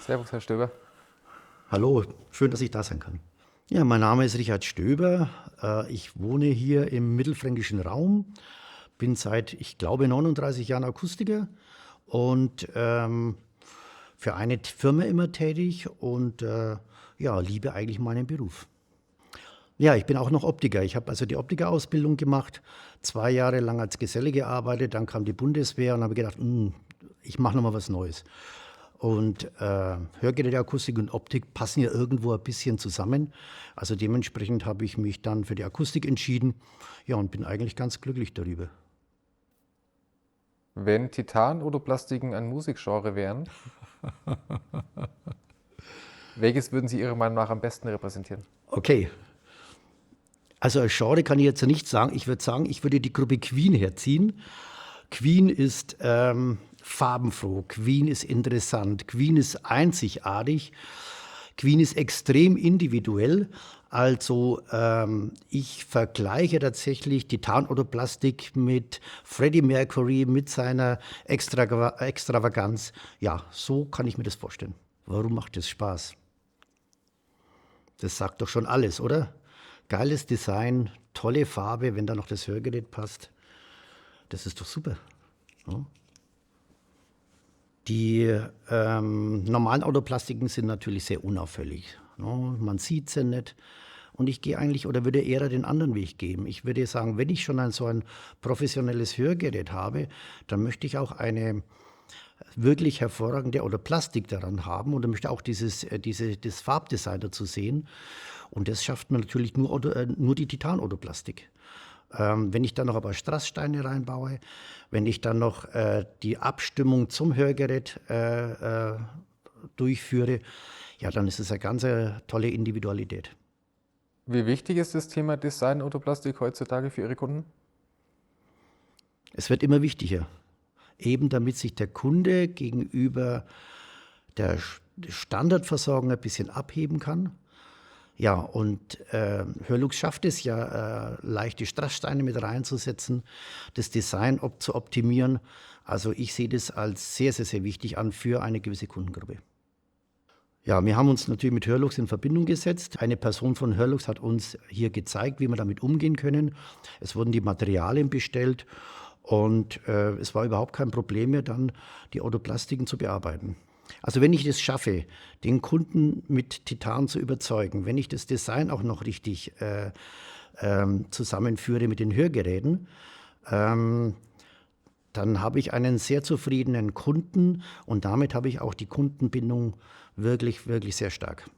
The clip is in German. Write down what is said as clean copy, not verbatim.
Servus, Herr Stöber. Hallo, schön, dass ich da sein kann. Ja, mein Name ist Richard Stöber. Ich wohne hier im mittelfränkischen Raum, bin seit, ich glaube, 39 Jahren Akustiker und für eine Firma immer tätig und ja, liebe eigentlich meinen Beruf. Ja, ich bin auch noch Optiker. Ich habe also die Optikerausbildung gemacht, 2 Jahre lang als Geselle gearbeitet, dann kam die Bundeswehr und habe gedacht, ich mache noch mal was Neues. Und Hörgeräteakustik und Optik passen ja irgendwo ein bisschen zusammen. Also dementsprechend habe ich mich dann für die Akustik entschieden. Ja, und bin eigentlich ganz glücklich darüber. Wenn Titan oder Plastiken ein Musikgenre wären, welches würden Sie Ihrer Meinung nach am besten repräsentieren? Okay, also als Genre kann ich jetzt nicht sagen. Ich würde sagen, ich würde die Gruppe Queen herziehen. Queen ist farbenfroh, Queen ist interessant, Queen ist einzigartig, Queen ist extrem individuell. Also ich vergleiche tatsächlich Titan oder Plastik mit Freddie Mercury, mit seiner Extravaganz. Ja, so kann ich mir das vorstellen. Warum macht es Spaß? Das sagt doch schon alles, oder? Geiles Design, tolle Farbe, wenn da noch das Hörgerät passt. Das ist doch super. Ja. Die normalen Autoplastiken sind natürlich sehr unauffällig. Ne? Man sieht sie nicht. Und ich gehe eigentlich oder würde eher den anderen Weg gehen. Ich würde sagen, wenn ich schon so ein professionelles Hörgerät habe, dann möchte ich auch eine wirklich hervorragende oder Plastik daran haben und dann möchte auch das Farbdesign dazu sehen. Und das schafft man natürlich nur die Titan-Autoplastik. Wenn ich dann noch ein paar Strasssteine reinbaue, wenn ich dann noch die Abstimmung zum Hörgerät durchführe, ja, dann ist es eine ganz tolle Individualität. Wie wichtig ist das Thema Design oder Plastik heutzutage für Ihre Kunden? Es wird immer wichtiger, eben damit sich der Kunde gegenüber der Standardversorgung ein bisschen abheben kann. Ja, und Hörlux schafft es ja, leichte Strasssteine mit reinzusetzen, das Design zu optimieren. Also ich sehe das als sehr, sehr, sehr wichtig an für eine gewisse Kundengruppe. Ja, wir haben uns natürlich mit Hörlux in Verbindung gesetzt. Eine Person von Hörlux hat uns hier gezeigt, wie wir damit umgehen können. Es wurden die Materialien bestellt und es war überhaupt kein Problem mehr, dann die Autoplastiken zu bearbeiten. Also wenn ich es schaffe, den Kunden mit Titan zu überzeugen, wenn ich das Design auch noch richtig zusammenführe mit den Hörgeräten, dann habe ich einen sehr zufriedenen Kunden und damit habe ich auch die Kundenbindung wirklich, wirklich sehr stark.